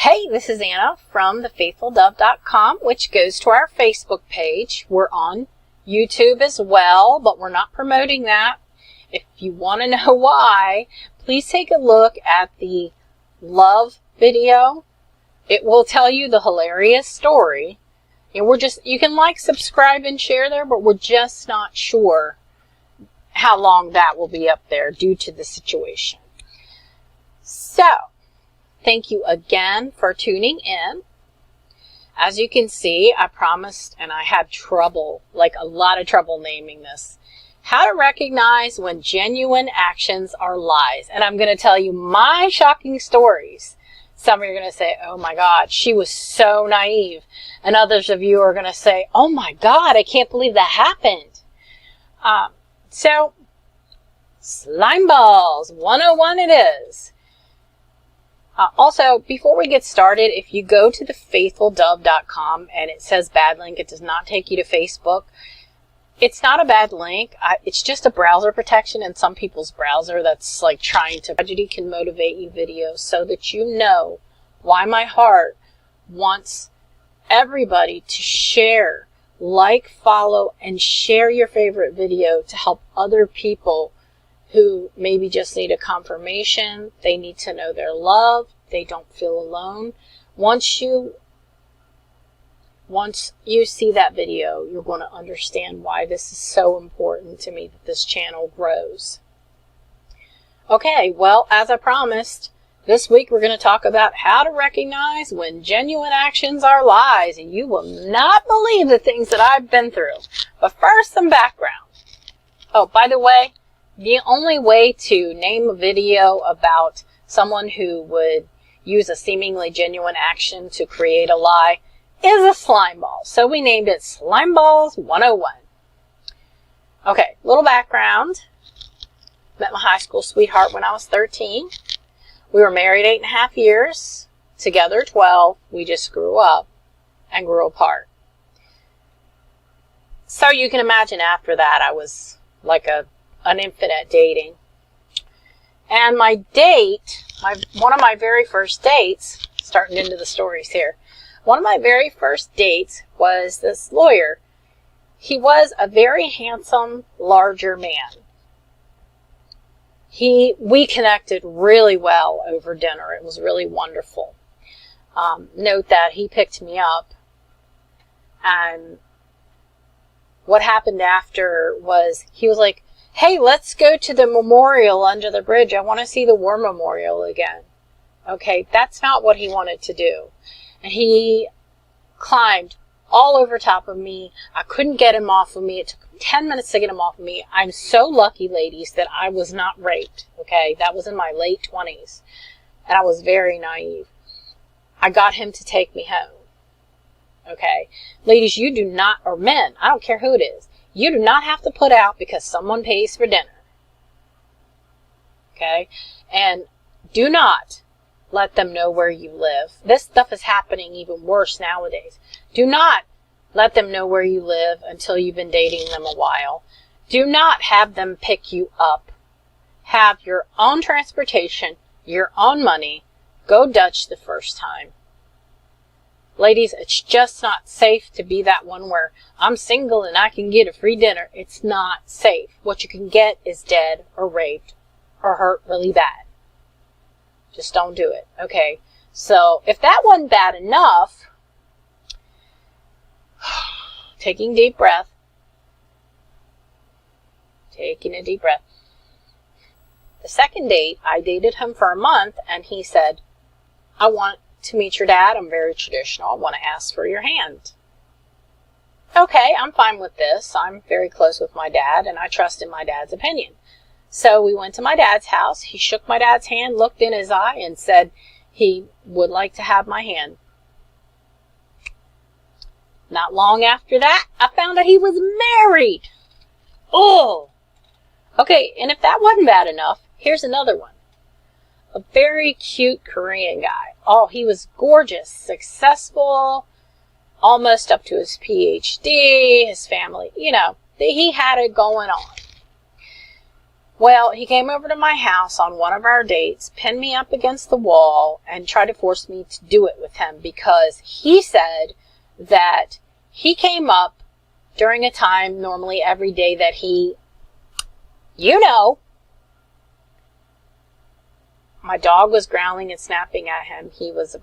Hey, this is Anna from thefaithfuldove.com, which goes to our Facebook page. We're on YouTube as well, but we're not promoting that. If you want to know why, please take a look at the love video. It will tell you the hilarious story. And you can like, subscribe, and share there, but we're just not sure how long that will be up there due to the situation. So, thank you again for tuning in. As you can see, I promised, and I had trouble, like a lot of trouble naming this. How to recognize when genuine actions are lies. And I'm going to tell you my shocking stories. Some of you are going to say, oh my God, she was so naive. And others of you are going to say, oh my God, I can't believe that happened. So, Slimeballs 101 it is. Also, before we get started, if you go to thefaithfuldove.com and it says bad link, it does not take you to Facebook. It's not a bad link. It's just a browser protection in some people's browser that's like trying to... Tragedy can motivate you videos so that you know why my heart wants everybody to share, like, follow, and share your favorite video to help other people who maybe just need a confirmation. They need to know they're loved. They don't feel alone. Once you see that video, you're going to understand why this is so important to me that this channel grows. Okay, well, as I promised, this week we're going to talk about how to recognize when genuine actions are lies. And you will not believe the things that I've been through. But first, some background. Oh, by the way, the only way to name a video about someone who would use a seemingly genuine action to create a lie is a slime ball. So we named it Slimeballs 101. Okay, little background. Met my high school sweetheart when I was 13. We were married 8.5 years, together 12. We just grew up and grew apart. So you can imagine after that I was like an infant at dating. And my date, one of my very first dates, starting into the stories here, one of my very first dates was this lawyer. He was a very handsome, larger man. We connected really well over dinner. It was really wonderful. Note that he picked me up, and what happened after was he was like, hey, let's go to the memorial under the bridge. I want to see the war memorial again. Okay, that's not what he wanted to do. And he climbed all over top of me. I couldn't get him off of me. It took 10 minutes to get him off of me. I'm so lucky, ladies, that I was not raped. Okay, that was in my late 20s. And I was very naive. I got him to take me home. Okay, ladies, you do not, or men, I don't care who it is, you do not have to put out because someone pays for dinner. Okay, and do not let them know where you live. This stuff is happening even worse nowadays. Do not let them know where you live until you've been dating them a while. Do not have them pick you up. Have your own transportation, your own money. Go Dutch the first time. Ladies, it's just not safe to be that one where I'm single and I can get a free dinner. It's not safe. What you can get is dead or raped or hurt really bad. Just don't do it. Okay, so if that wasn't bad enough, taking a deep breath. The second date, I dated him for a month, and he said, I want to meet your dad. I'm very traditional. I want to ask for your hand. Okay, I'm fine with this. I'm very close with my dad, and I trust in my dad's opinion. So we went to my dad's house. He shook my dad's hand, looked in his eye, and said he would like to have my hand. Not long after that, I found out he was married. Oh! Okay, and if that wasn't bad enough, here's another one. A very cute Korean guy. Oh, he was gorgeous, successful, almost up to his PhD, his family, you know, he had it going on. Well, he came over to my house on one of our dates, pinned me up against the wall, and tried to force me to do it with him because he said that he came up during a time normally every day that he, my dog was growling and snapping at him. She was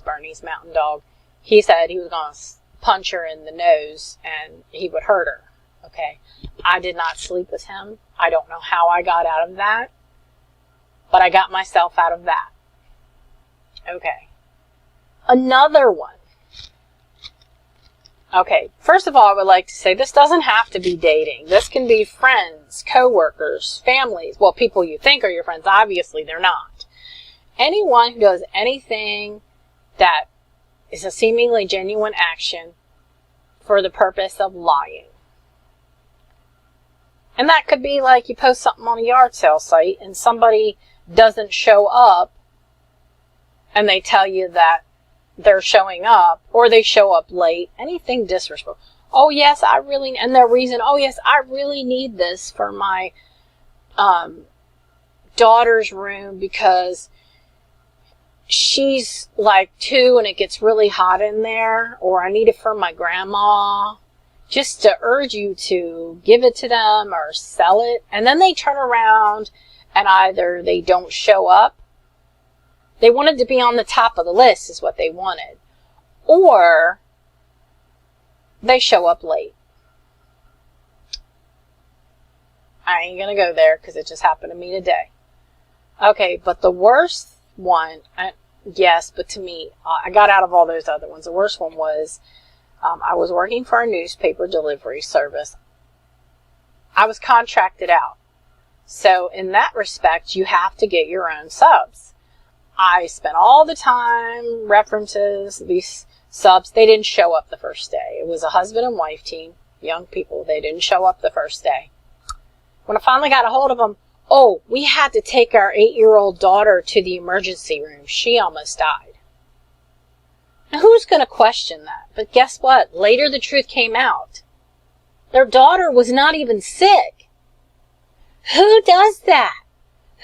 Bernie's mountain dog. He said he was going to punch her in the nose and he would hurt her. Okay. I did not sleep with him. I don't know how I got out of that, but I got myself out of that. Okay. Another one. Okay, first of all, I would like to say this doesn't have to be dating. This can be friends, coworkers, families. Well, people you think are your friends. Obviously, they're not. Anyone who does anything that is a seemingly genuine action for the purpose of lying. And that could be like you post something on a yard sale site and somebody doesn't show up and they tell you that they're showing up, or they show up late, anything disrespectful. Oh yes, and their reason, oh yes, I really need this for my daughter's room because she's like 2 and it gets really hot in there, or I need it for my grandma, just to urge you to give it to them or sell it. And then they turn around and either they don't show up. They wanted to be on the top of the list is what they wanted. Or they show up late. I ain't going to go there because it just happened to me today. Okay, but the worst one, yes, but to me, I got out of all those other ones. The worst one was I was working for a newspaper delivery service. I was contracted out. So in that respect, you have to get your own subs. I spent all the time, references, these subs. They didn't show up the first day. It was a husband and wife team, young people. They didn't show up the first day. When I finally got a hold of them, we had to take our 8-year-old daughter to the emergency room. She almost died. Now, who's going to question that? But guess what? Later the truth came out. Their daughter was not even sick. Who does that?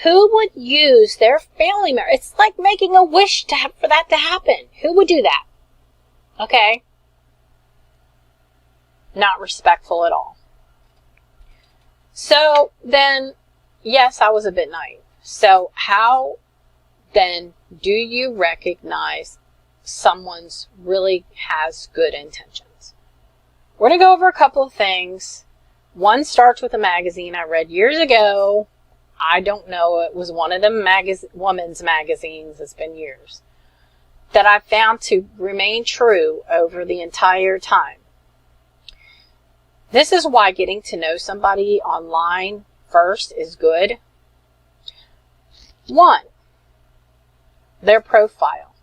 Who would use their family member? It's like making a wish for that to happen. Who would do that? Okay? Not respectful at all. So then, yes, I was a bit naive. So how then do you recognize someone's really has good intentions? We're going to go over a couple of things. One starts with a magazine I read years ago. I don't know, it was one of them women's magazines, it's been years, that I found to remain true over the entire time. This is why getting to know somebody online first is good. 1, their profile.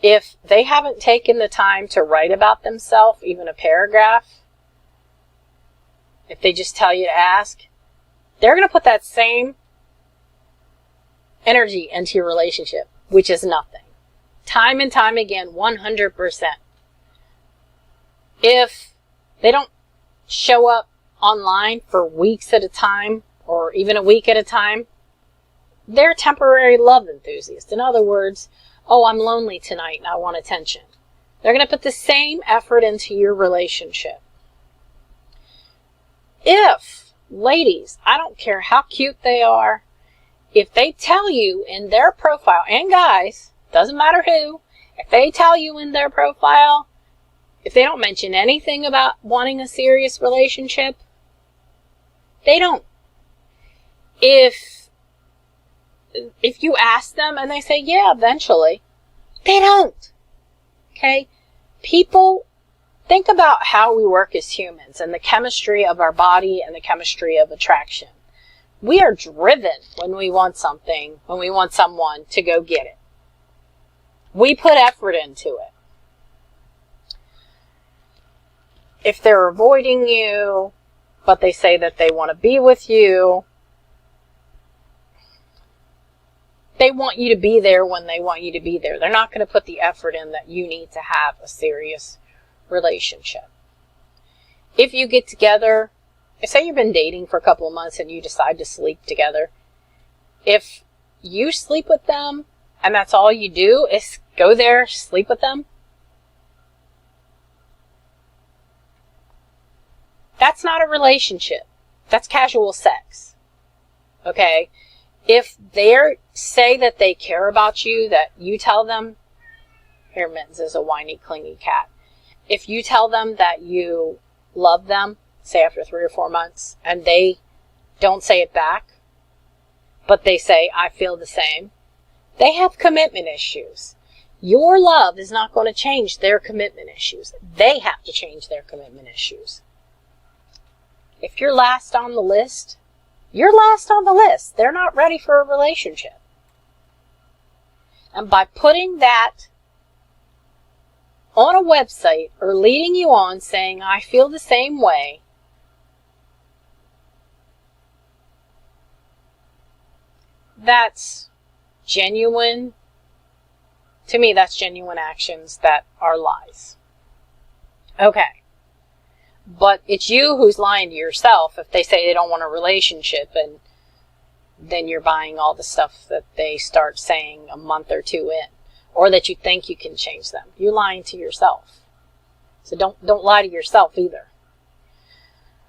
If they haven't taken the time to write about themselves, even a paragraph, if they just tell you to ask, they're going to put that same energy into your relationship, which is nothing. Time and time again, 100%. If they don't show up online for weeks at a time, or even a week at a time, they're temporary love enthusiasts. In other words, I'm lonely tonight and I want attention. They're going to put the same effort into your relationship. If ladies, I don't care how cute they are, if they tell you in their profile, and guys, doesn't matter who, if they tell you in their profile, if they don't mention anything about wanting a serious relationship, they don't. If you ask them and they say, yeah, eventually, they don't. Okay? People, think about how we work as humans and the chemistry of our body and the chemistry of attraction. We are driven when we want something, when we want someone to go get it. We put effort into it. If they're avoiding you, but they say that they want to be with you, they want you to be there when they want you to be there. They're not going to put the effort in that you need to have a serious relationship. If you get together, say you've been dating for a couple of months and you decide to sleep together. If you sleep with them and that's all you do is go there, sleep with them, that's not a relationship. That's casual sex. Okay? If they say that they care about you, that you tell them, here Mittens is a whiny, clingy cat. If you tell them that you love them, say after 3 or 4 months, and they don't say it back, but they say, I feel the same, they have commitment issues. Your love is not going to change their commitment issues. They have to change their commitment issues. If you're last on the list, you're last on the list. They're not ready for a relationship. And by putting that on a website or leading you on saying, I feel the same way, that's genuine. To me, that's genuine actions that are lies. Okay. But it's you who's lying to yourself if they say they don't want a relationship and then you're buying all the stuff that they start saying a month or 2 in, or that you think you can change them. You're lying to yourself. So don't lie to yourself either.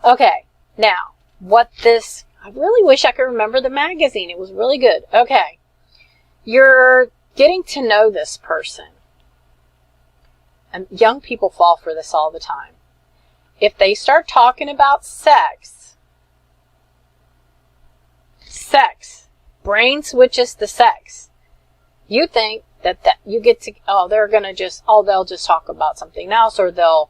Okay, now, I really wish I could remember the magazine. It was really good. Okay, you're getting to know this person. And young people fall for this all the time. If they start talking about sex, brain switches to sex. You think that you get to, they'll just talk about something else, or they'll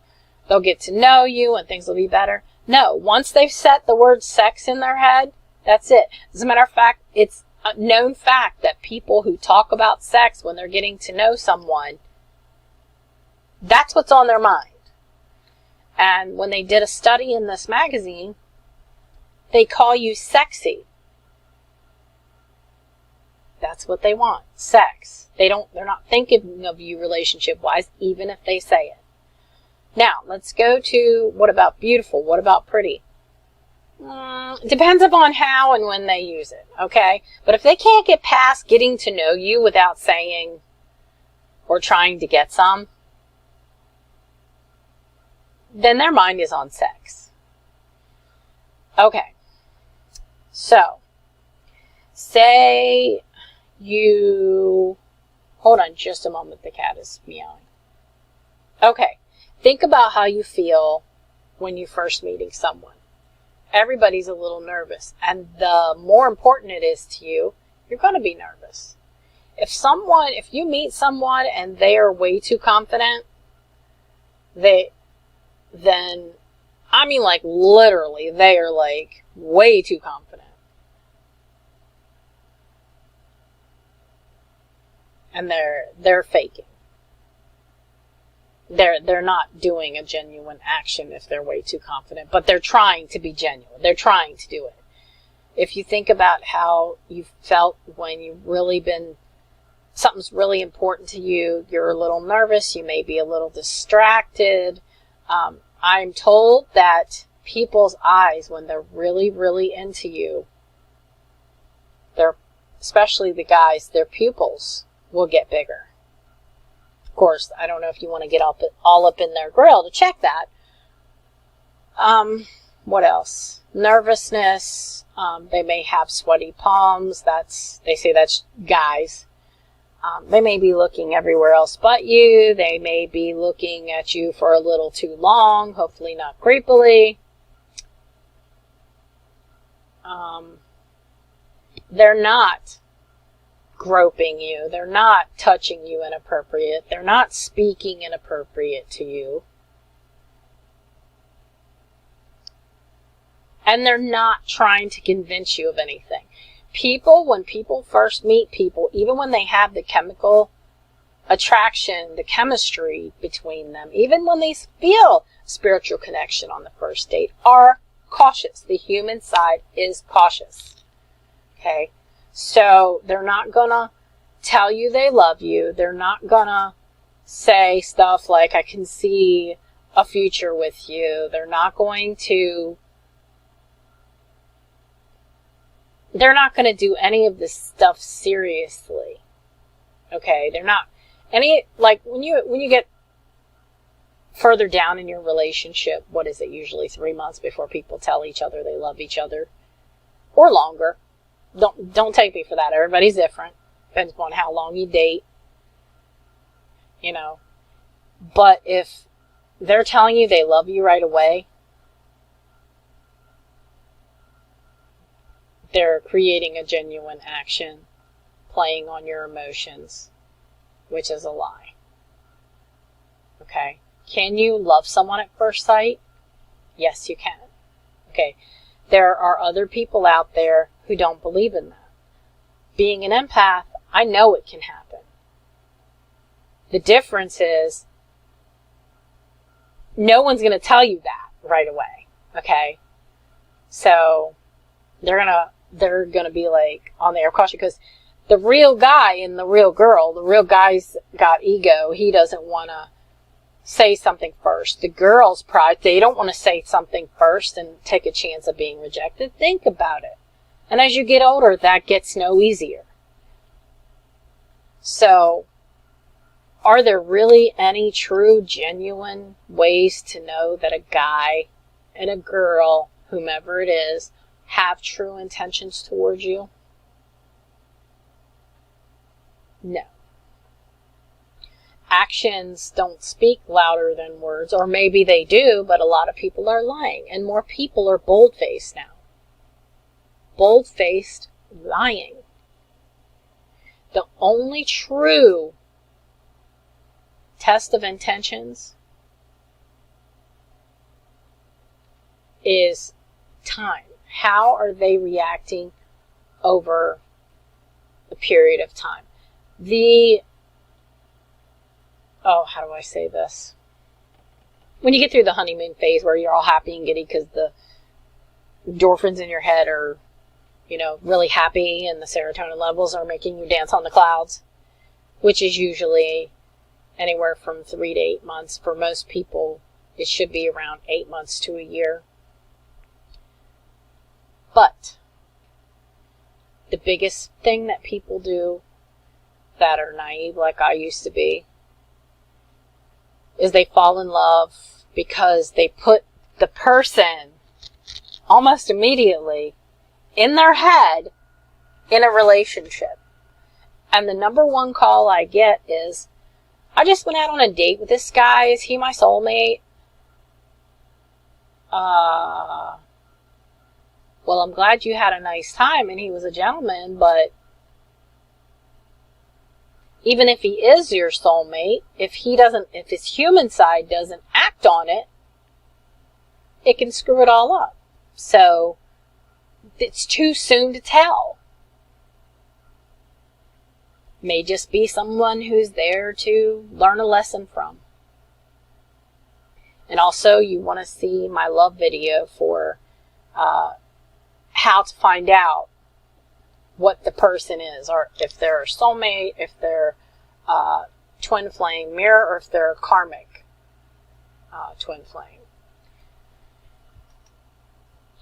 get to know you and things will be better. No, once they've set the word sex in their head, that's it. As a matter of fact, it's a known fact that people who talk about sex when they're getting to know someone, that's what's on their mind. And when they did a study in this magazine, they call you sexy. That's what they want. Sex. They're not thinking of you relationship-wise, even if they say it. Now, let's go to, what about beautiful? What about pretty? It depends upon how and when they use it, okay? But if they can't get past getting to know you without saying or trying to get some, then their mind is on sex. Okay. So, say you, hold on just a moment, the cat is meowing. Okay. Think about how you feel when you're first meeting someone. Everybody's a little nervous. And the more important it is to you, you're going to be nervous. If you meet someone and they are way too confident, literally, they are way too confident. And they're faking. They're not doing a genuine action if they're way too confident, but they're trying to be genuine. They're trying to do it. If you think about how you felt when you've really something's really important to you, you're a little nervous, you may be a little distracted. I'm told that people's eyes, when they're really, really into you, especially the guys, their pupils will get bigger. Of course, I don't know if you want to get all up in their grill to check that. What else? Nervousness. They may have sweaty palms. They say that's guys. They may be looking everywhere else but you. They may be looking at you for a little too long, hopefully not creepily. They're not groping you. They're not touching you inappropriate. They're not speaking inappropriate to you. And they're not trying to convince you of anything. When people first meet people, even when they have the chemical attraction, the chemistry between them, even when they feel spiritual connection on the first date, are cautious. The human side is cautious. Okay? So they're not gonna tell you they love you. They're not gonna say stuff like, I can see a future with you. They're not going to they're not going to do any of this stuff seriously. Okay, they're not any, like when you get further down in your relationship, what is it, usually 3 months before people tell each other they love each other, or longer. Don't take me for that. Everybody's different. Depends upon how long you date. But if they're telling you they love you right away, they're creating a genuine action, playing on your emotions, which is a lie. Okay? Can you love someone at first sight? Yes, you can. Okay? There are other people out there who don't believe in that. Being an empath, I know it can happen. The difference is, no one's going to tell you that right away. Okay? So, they're gonna be like on the air caution, because the real guy and the real girl, the real guy's got ego. He doesn't want to say something first. The girl's pride, they don't want to say something first and take a chance of being rejected. Think about it. And as you get older, that gets no easier. So, are there really any true, genuine ways to know that a guy and a girl, whomever it is, have true intentions towards you? No. Actions don't speak louder than words, or maybe they do, but a lot of people are lying, and more people are bold-faced now. Bold-faced lying. The only true test of intentions is time. How are they reacting over a period of time? How do I say this? When you get through the honeymoon phase where you're all happy and giddy because the endorphins in your head are, really happy, and the serotonin levels are making you dance on the clouds, which is usually anywhere from 3 to 8 months. For most people, it should be around 8 months to a year. But the biggest thing that people do that are naive, like I used to be, is they fall in love because they put the person almost immediately in their head in a relationship. And the number one call I get is, I just went out on a date with this guy. Is he my soulmate? Well, I'm glad you had a nice time and he was a gentleman, but even if he is your soulmate, if his human side doesn't act on it, it can screw it all up. So, it's too soon to tell. May just be someone who's there to learn a lesson from. And also, you want to see my love video for how to find out what the person is, or if they're a soulmate, if they're twin flame mirror, or if they're a karmic twin flame.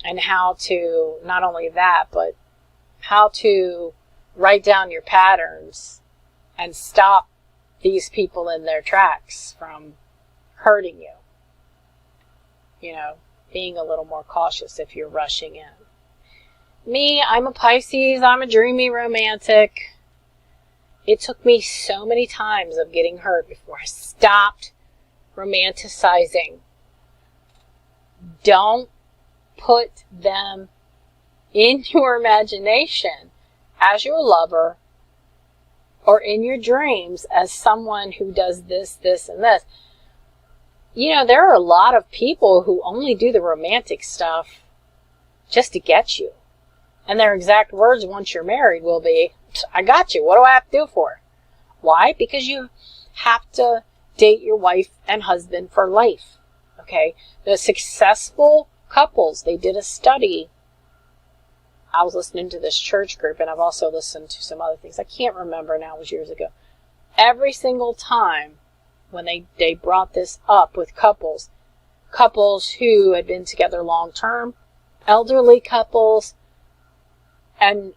And how to, not only that, but how to write down your patterns and stop these people in their tracks from hurting you. Being a little more cautious if you're rushing in. Me, I'm a Pisces, I'm a dreamy romantic. It took me so many times of getting hurt before I stopped romanticizing. Don't put them in your imagination as your lover, or in your dreams as someone who does this, this, and this. There are a lot of people who only do the romantic stuff just to get you. And their exact words once you're married will be, I got you. What do I have to do for it? Why? Because you have to date your wife and husband for life. Okay? The successful couples, they did a study. I was listening to this church group, and I've also listened to some other things. I can't remember now, it was years ago. Every single time when they brought this up with couples who had been together long term, elderly couples, and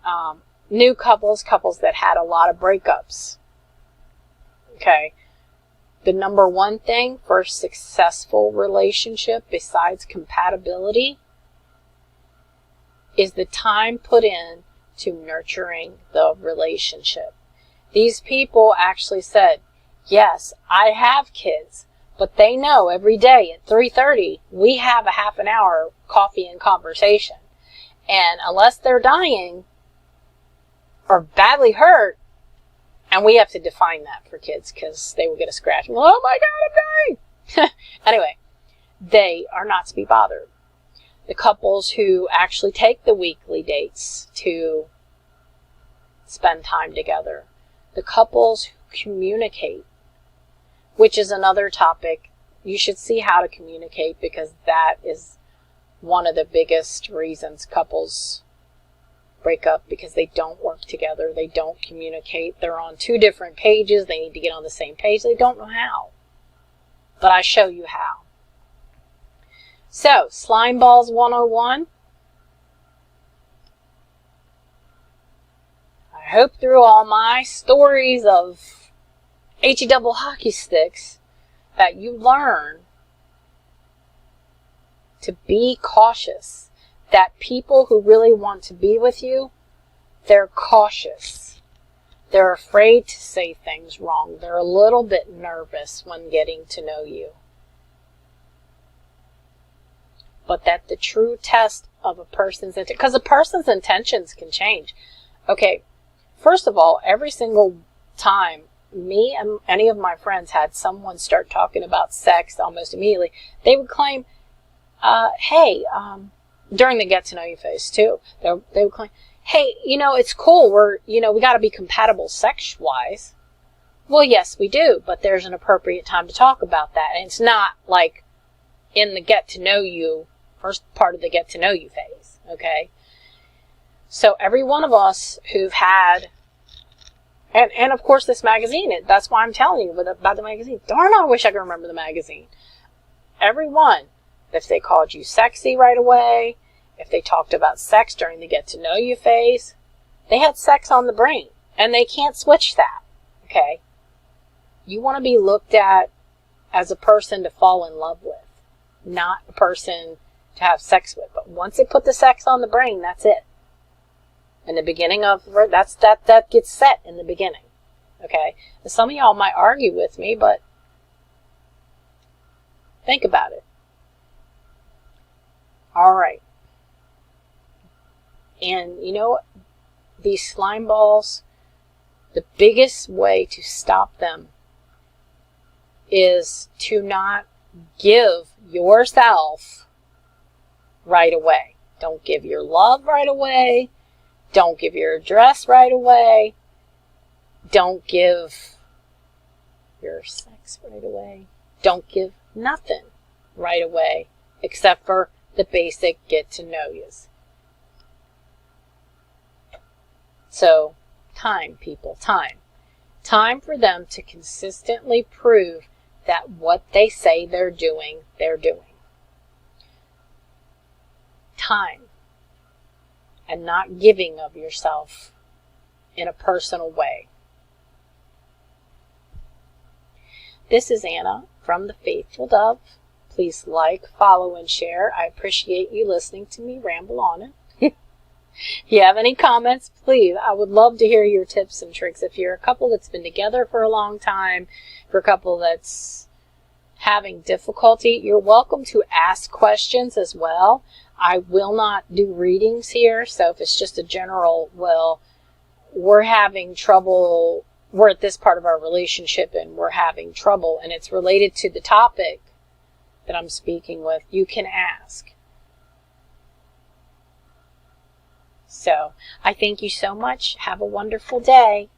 new couples that had a lot of breakups. Okay. The number one thing for a successful relationship besides compatibility is the time put in to nurturing the relationship. These people actually said, yes, I have kids, but they know every day at 3:30 we have a half an hour coffee and conversation. And unless they're dying or badly hurt, and we have to define that for kids because they will get a scratch. Oh my God, I'm dying! Anyway, they are not to be bothered. The couples who actually take the weekly dates to spend time together. The couples who communicate, which is another topic. You should see how to communicate, because that is one of the biggest reasons couples break up, because they don't work together. They don't communicate. They're on two different pages. They need to get on the same page. They don't know how. But I show you how. So, Slimeballs 101. I hope through all my stories of HE double hockey sticks that you learn to be cautious. That people who really want to be with you, they're cautious. They're afraid to say things wrong. They're a little bit nervous when getting to know you. But that the true test of a person's intention, because a person's intentions can change. Okay, first of all, every single time me and any of my friends had someone start talking about sex almost immediately, they would claim, hey, during the get to know you phase too, they would claim, hey, it's cool, we got to be compatible sex wise. Well, yes, we do, but there's an appropriate time to talk about that. And it's not like in the get to know you, first part of the get to know you phase. Okay. So every one of us who've had, and of course this magazine, that's why I'm telling you about the magazine. Darn, I wish I could remember the magazine. Everyone, if they called you sexy right away, if they talked about sex during the get to know you phase, they had sex on the brain, and they can't switch that. Okay. You want to be looked at as a person to fall in love with, not a person to have sex with. But once they put the sex on the brain, that's it. In the beginning of that gets set in the beginning. Okay. And some of y'all might argue with me, but think about it. All right. And these slime balls, the biggest way to stop them is to not give yourself right away. Don't give your love right away. Don't give your address right away. Don't give your sex right away. Don't give nothing right away, except for the basic get to know yous. So, time, people, time. Time for them to consistently prove that what they say they're doing, they're doing. Time. And not giving of yourself in a personal way. This is Anna from The Faithful Dove. Please like, follow, and share. I appreciate you listening to me ramble on it. If you have any comments, please, I would love to hear your tips and tricks. If you're a couple that's been together for a long time, for a couple that's having difficulty, you're welcome to ask questions as well. I will not do readings here, so if it's just a general, well, we're having trouble, we're at this part of our relationship and we're having trouble, and it's related to the topic that I'm speaking with, you can ask. So, I thank you so much. Have a wonderful day.